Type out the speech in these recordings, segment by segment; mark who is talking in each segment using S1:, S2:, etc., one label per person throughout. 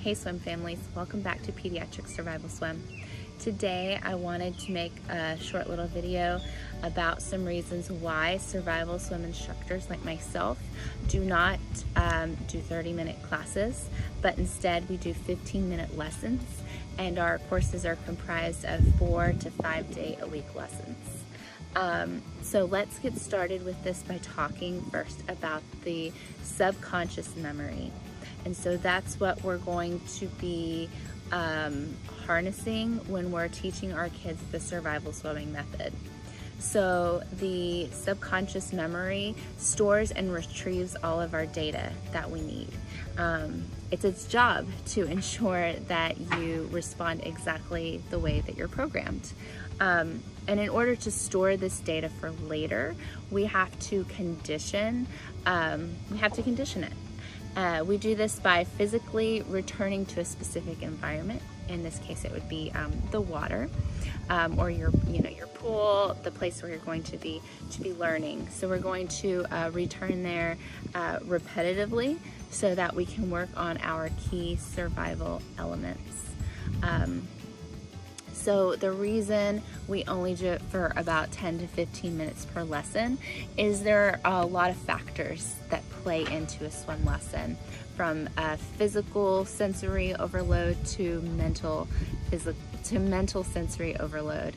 S1: Hey swim families, welcome back to Pediatric Survival Swim. Today I wanted to make a short little video about some reasons why survival swim instructors like myself do not do 30-minute classes, but instead we do 15-minute lessons, and our courses are comprised of 4 to 5 day a week lessons. So let's get started with this by talking first about the subconscious memory. And so that's what we're going to be harnessing when we're teaching our kids the survival swimming method. So the subconscious memory stores and retrieves all of our data that we need. It's its job to ensure that you respond exactly the way that you're programmed. And in order to store this data for later, we have to condition it. We do this by physically returning to a specific environment. In this case, it would be the water, or your pool, the place where you're going to be learning. So we're going to return there repetitively so that we can work on our key survival elements. So the reason we only do it for about 10 to 15 minutes per lesson is there are a lot of factors that play into a swim lesson, from physical sensory overload to mental sensory overload.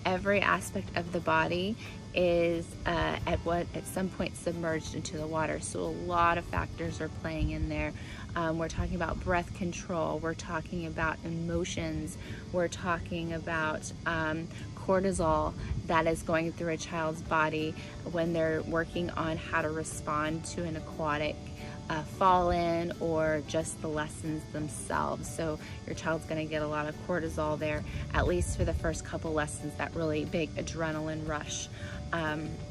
S1: Every aspect of the body is at some point submerged into the water, so a lot of factors are playing in there. We're talking about breath control, we're talking about emotions, we're talking about cortisol that is going through a child's body when they're working on how to respond to an aquatic fall-in or just the lessons themselves. So your child's going to get a lot of cortisol there, at least for the first couple lessons, that really big adrenaline rush.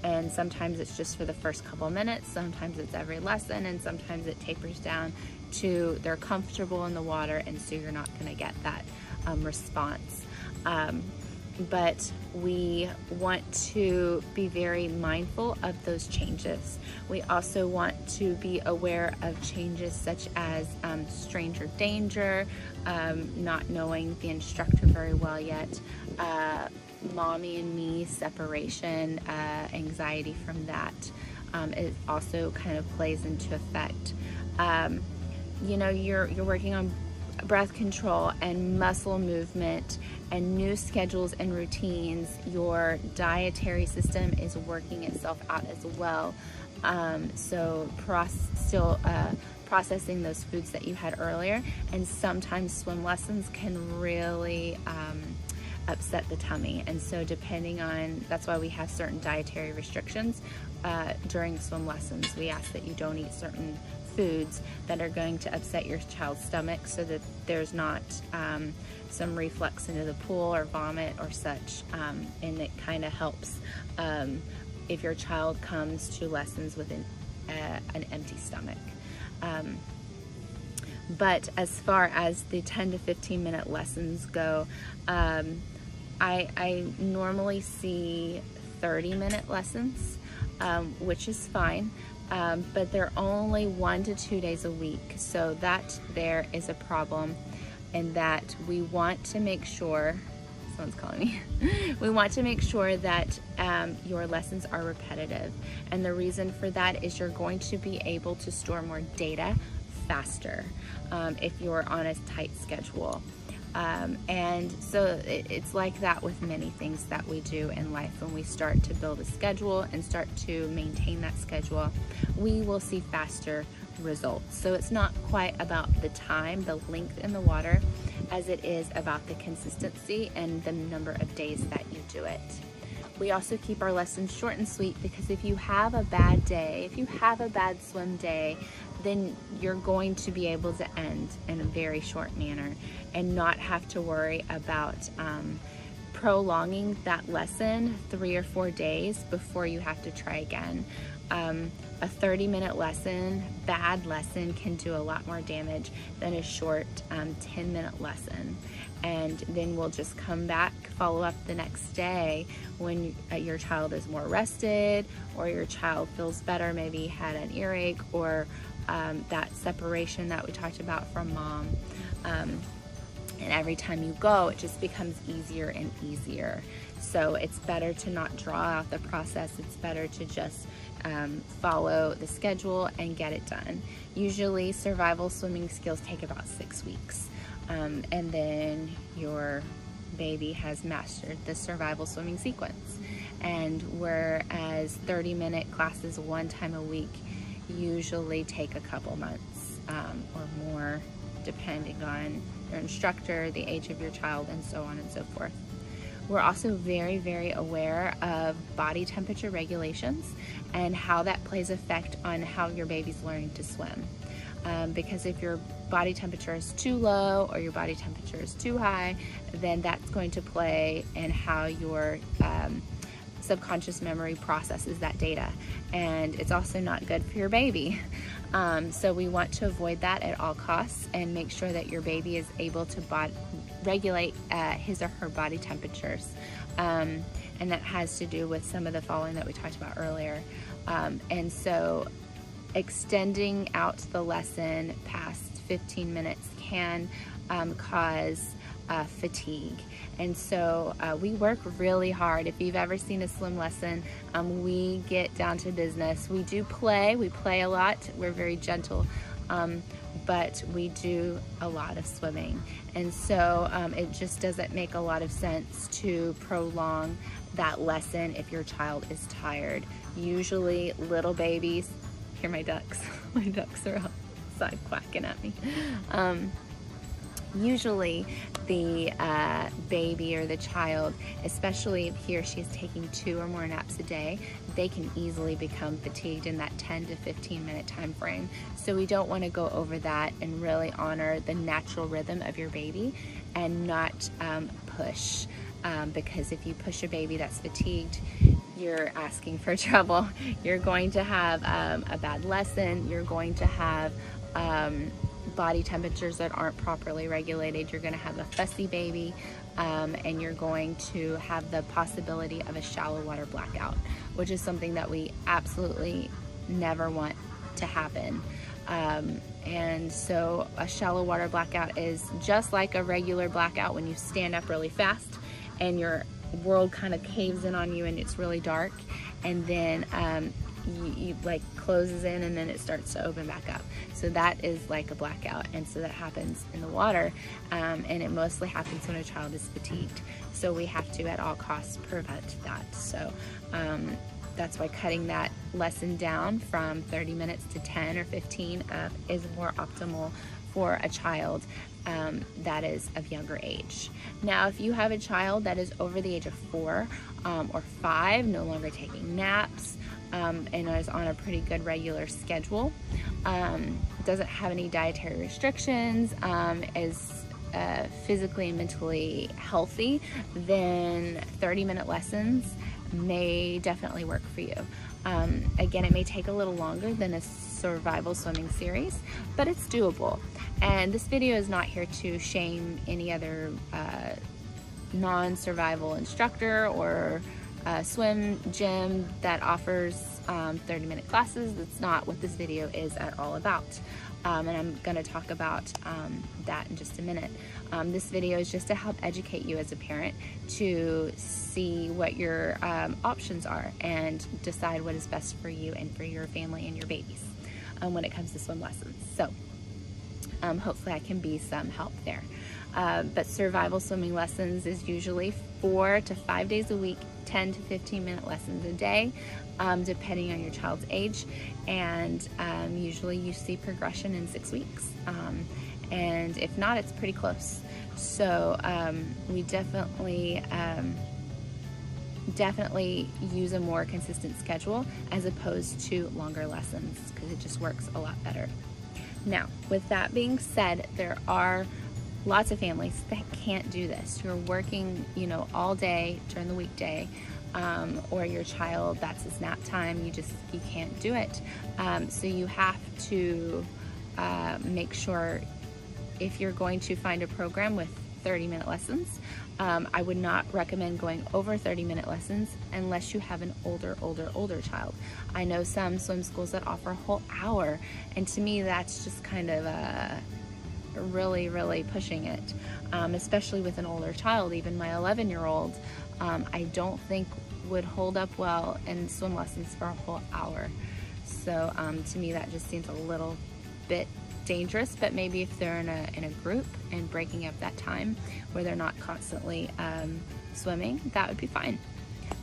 S1: And sometimes it's just for the first couple minutes, sometimes it's every lesson, and sometimes it tapers down to they're comfortable in the water, and so you're not going to get that response. But we want to be very mindful of those changes. We also want to be aware of changes such as stranger danger, not knowing the instructor very well yet, mommy and me separation, anxiety from that. It also kind of plays into effect. You're working on breath control and muscle movement and new schedules and routines. Your dietary system is working itself out as well. So still processing those foods that you had earlier, and sometimes swim lessons can really upset the tummy, and so that's why we have certain dietary restrictions during swim lessons. We ask that you don't eat certain foods that are going to upset your child's stomach, so that there's not some reflux into the pool or vomit or such, and it kind of helps if your child comes to lessons with an empty stomach. But as far as the 10 to 15 minute lessons go, I normally see 30-minute lessons, which is fine. But they're only 1 to 2 days a week, so that there is a problem, in that we want to make sure, someone's calling me, we want to make sure that your lessons are repetitive, and the reason for that is you're going to be able to store more data faster if you're on a tight schedule. And so it's like that with many things that we do in life. When we start to build a schedule and start to maintain that schedule, we will see faster results. So it's not quite about the time, the length in the water, as it is about the consistency and the number of days that you do it. We also keep our lessons short and sweet, because if you have a bad day, if you have a bad swim day, then you're going to be able to end in a very short manner and not have to worry about prolonging that lesson 3 or 4 days before you have to try again. A 30-minute lesson, bad lesson, can do a lot more damage than a short 10-minute lesson. And then we'll just come back, follow up the next day when your child is more rested, or your child feels better, maybe had an earache, or that separation that we talked about from mom. And every time you go, it just becomes easier and easier. So it's better to not draw out the process. It's better to just follow the schedule and get it done. Usually survival swimming skills take about 6 weeks. And then your baby has mastered the survival swimming sequence. And whereas 30-minute classes one time a week usually take a couple months or more, depending on your instructor, the age of your child, and so on and so forth. We're also very, very aware of body temperature regulations and how that plays effect on how your baby's learning to swim. Because if your body temperature is too low or your body temperature is too high, then that's going to play in how your subconscious memory processes that data. And it's also not good for your baby. So we want to avoid that at all costs and make sure that your baby is able to regulate his or her body temperatures. And that has to do with some of the following that we talked about earlier. And so extending out the lesson past 15 minutes can cause fatigue. And so we work really hard. If you've ever seen a swim lesson, we get down to business. We do play, we play a lot. We're very gentle, but we do a lot of swimming. And so it just doesn't make a lot of sense to prolong that lesson if your child is tired. Usually little babies, hear my ducks, my ducks are outside quacking at me. Usually the baby or the child, especially if he or she is taking 2 or more naps a day, they can easily become fatigued in that 10 to 15 minute time frame. So we don't want to go over that and really honor the natural rhythm of your baby and not push. Because if you push a baby that's fatigued, you're asking for trouble. You're going to have a bad lesson. You're going to have body temperatures that aren't properly regulated. You're going to have a fussy baby, and you're going to have the possibility of a shallow water blackout, which is something that we absolutely never want to happen. And so a shallow water blackout is just like a regular blackout when you stand up really fast and your world kind of caves in on you and it's really dark, and then you like closes in and then it starts to open back up. So that is like a blackout, and so that happens in the water, and it mostly happens when a child is fatigued. So we have to at all costs prevent that. So that's why cutting that lesson down from 30 minutes to 10 or 15 is more optimal for a child that is of younger age. Now, if you have a child that is over the age of 4 or 5, no longer taking naps, and is on a pretty good regular schedule, doesn't have any dietary restrictions, is physically and mentally healthy, then 30-minute lessons may definitely work for you. Again, it may take a little longer than a survival swimming series, but it's doable. And this video is not here to shame any other non-survival instructor or swim gym that offers 30-minute classes. That's not what this video is at all about. And I'm going to talk about that in just a minute. This video is just to help educate you as a parent to see what your options are and decide what is best for you and for your family and your babies when it comes to swim lessons. So hopefully I can be some help there. But survival swimming lessons is usually 4 to 5 days a week, 10 to 15-minute lessons a day, depending on your child's age. And usually you see progression in 6 weeks. And if not, it's pretty close. So we definitely use a more consistent schedule as opposed to longer lessons, because it just works a lot better. Now, with that being said, there are lots of families that can't do this. You're working, you know, all day during the weekday, or your child, that's his nap time, you can't do it. So you have to make sure, if you're going to find a program with 30-minute lessons. I would not recommend going over 30-minute lessons unless you have an older child. I know some swim schools that offer a whole hour, and to me that's just kind of really pushing it, especially with an older child. Even my 11-year-old, I don't think would hold up well in swim lessons for a whole hour. So to me that just seems a little bit dangerous, but maybe if they're in a group and breaking up that time where they're not constantly swimming, that would be fine.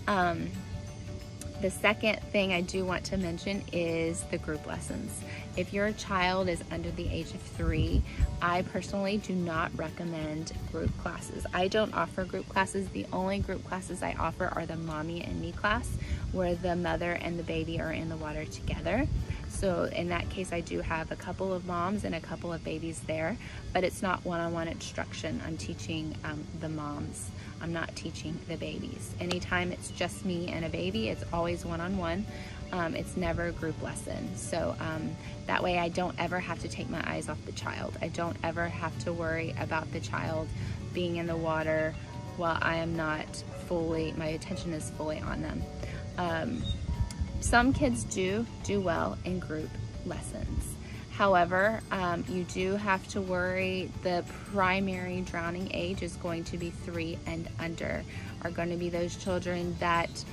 S1: The second thing I do want to mention is the group lessons. If your child is under the age of 3, I personally do not recommend group classes. I don't offer group classes. The only group classes I offer are the mommy and me class, where the mother and the baby are in the water together. So in that case, I do have a couple of moms and a couple of babies there, but it's not one-on-one instruction. I'm teaching the moms. I'm not teaching the babies. Anytime it's just me and a baby, it's always one-on-one. It's never a group lesson. So that way I don't ever have to take my eyes off the child. I don't ever have to worry about the child being in the water while I am not fully, my attention is fully on them. Some kids do well in group lessons. However, you do have to worry. The primary drowning age is going to be 3 and under, are going to be those children that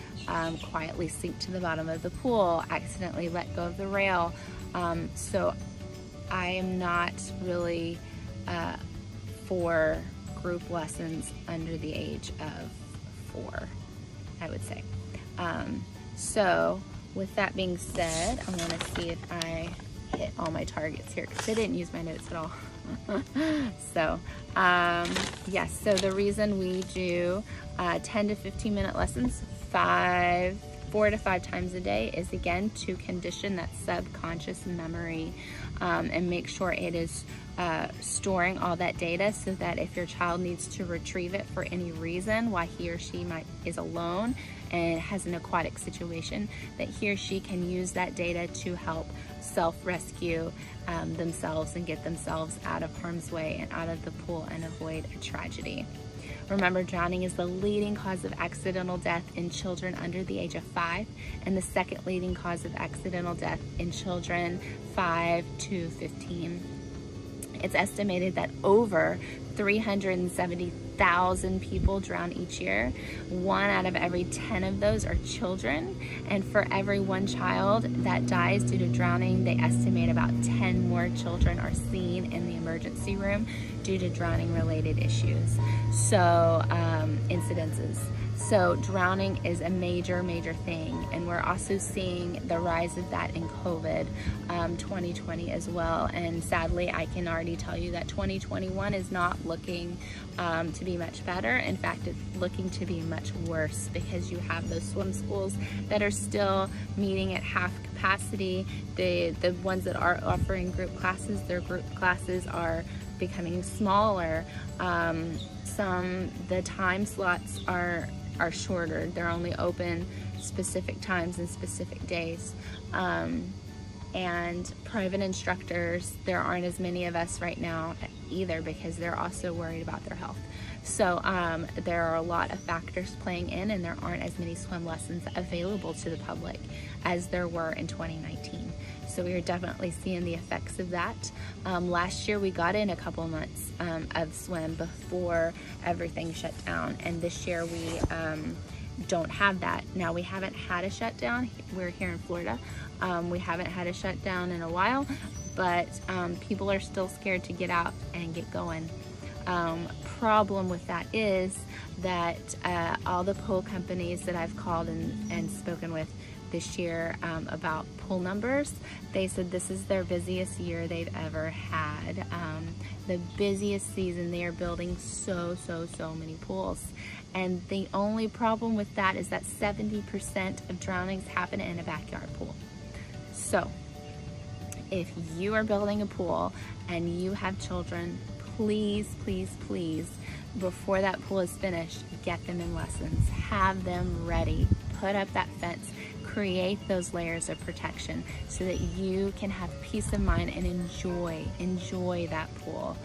S1: quietly sink to the bottom of the pool, accidentally let go of the rail. So I am not really for group lessons under the age of 4, I would say. So with that being said, I'm going to see if I hit all my targets here because I didn't use my notes at all. So yes, so the reason we do 10 to 15 minute lessons 4 to 5 times a day is, again, to condition that subconscious memory and make sure it is storing all that data, so that if your child needs to retrieve it for any reason, why he or she is alone and has an aquatic situation, that he or she can use that data to help self-rescue themselves and get themselves out of harm's way and out of the pool and avoid a tragedy. Remember, drowning is the leading cause of accidental death in children under the age of 5, and the second leading cause of accidental death in children 5 to 15. It's estimated that over 370,000 people drown each year. 1 out of every 10 of those are children, and for every 1 child that dies due to drowning, they estimate about 10 more children are seen in the emergency room due to drowning related issues. So incidences. So drowning is a major thing, and we're also seeing the rise of that in COVID 2020 as well. And sadly, I can already tell you that 2021 is not looking to be much better. In fact, it's looking to be much worse, because you have those swim schools that are still meeting at half capacity. The ones that are offering group classes, their group classes are becoming smaller. The time slots are shorter. They're only open specific times and specific days. And private instructors, there aren't as many of us right now either, because they're also worried about their health. So there are a lot of factors playing in, and there aren't as many swim lessons available to the public as there were in 2019. So we are definitely seeing the effects of that. Last year we got in a couple months of swim before everything shut down, and this year we don't have that. Now, we haven't had a shutdown. We're here in Florida. We haven't had a shutdown in a while, but people are still scared to get out and get going. Problem with that is that all the pool companies that I've called and spoken with this year about pool numbers, they said this is their busiest year they've ever had. The busiest season. They are building so many pools. And the only problem with that is that 70% of drownings happen in a backyard pool. So if you are building a pool and you have children, please, before that pool is finished, get them in lessons. Have them ready. Put up that fence. create those layers of protection so that you can have peace of mind and enjoy that pool.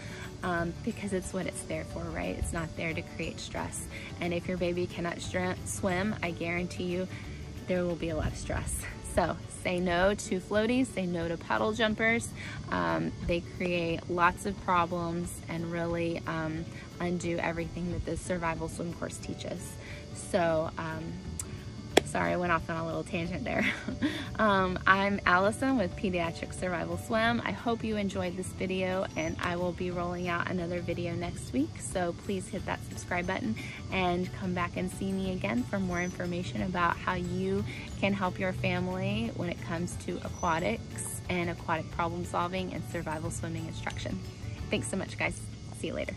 S1: Because it's what it's there for, right? It's not there to create stress. And if your baby cannot swim, I guarantee you there will be a lot of stress. So say no to floaties, say no to puddle jumpers. They create lots of problems and really undo everything that the survival swim course teaches. So, sorry, I went off on a little tangent there. I'm Allison with Pediatric Survival Swim. I hope you enjoyed this video, and I will be rolling out another video next week. So please hit that subscribe button and come back and see me again for more information about how you can help your family when it comes to aquatics and aquatic problem solving and survival swimming instruction. Thanks so much, guys. See you later.